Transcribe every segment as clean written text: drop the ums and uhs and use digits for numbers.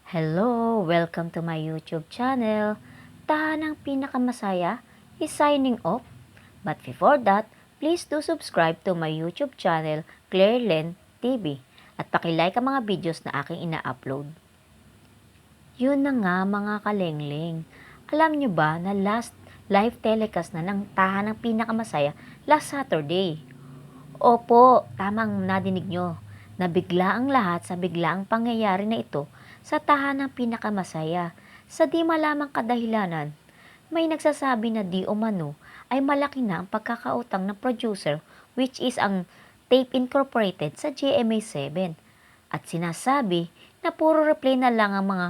Hello! Welcome to my YouTube channel. Tahanang pinakamasaya is signing off. But before that, please do subscribe to my YouTube channel, Claire Len TV. At pakilike ang mga videos na aking ina-upload. Yun na nga mga kalengling. Alam nyo ba na last live telecast na ng Tahanang Pinakamasaya last Saturday? Opo, tamang nadinig nyo. Nabigla ang lahat sa biglaang pangyayari na ito sa tahanang pinakamasaya. Sa di malamang kadahilanan, may nagsasabi na di umano ay malaki na ang pagkakautang ng producer which is ang Tape Incorporated sa GMA7. At sinasabi na puro replay na lang ang mga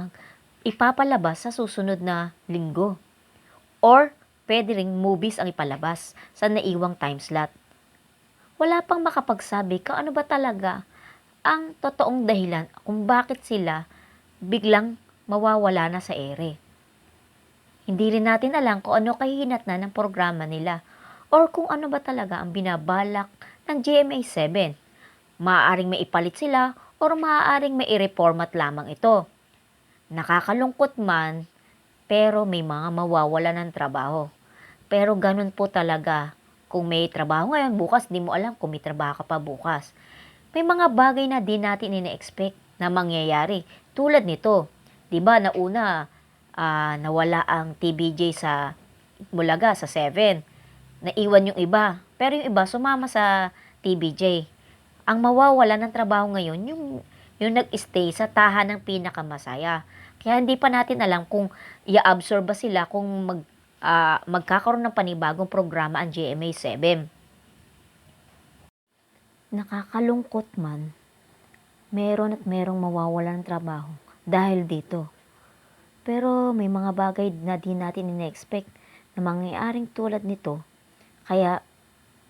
ipapalabas sa susunod na linggo. Or pwede ring movies ang ipalabas sa naiwang time slot. Wala pang makapagsabi kung ano ba talaga ang totoong dahilan kung bakit sila biglang mawawala na sa ere. Hindi rin natin alam kung ano kahihinatnan ng programa nila or kung ano ba talaga ang binabalak ng GMA7. Maaaring may ipalit sila or maaaring may i-reformat lamang ito. Nakakalungkot man, pero may mga mawawala ng trabaho. Pero ganun po talaga. Kung may trabaho ngayon, bukas di mo alam kung may trabaho ka pa bukas. May mga bagay na di natin ina-expect na mangyayari. Tulad nito, di ba nauna nawala ang TBJ sa Bulaga sa 7. Naiwan yung iba, pero yung iba sumama sa TBJ. Ang mawawala ng trabaho ngayon, yung nag-stay sa tahanang pinakamasaya. Kaya hindi pa natin alam kung i-absorb ba sila kung magkakaroon ng panibagong programa ang GMA7. Nakakalungkot man, meron at merong mawawalan ng trabaho dahil dito. Pero may mga bagay na di natin ina-expect na mangyayaring tulad nito, kaya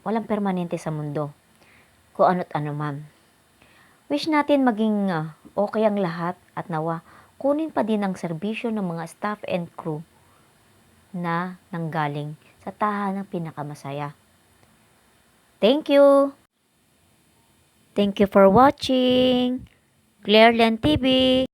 walang permanente sa mundo. Kung ano't ano man. Wish natin maging okay ang lahat at nawa kunin pa din ang serbisyo ng mga staff and crew na nanggaling sa tahanang pinakamasaya. Thank you! Thank you for watching! Claire Len TV!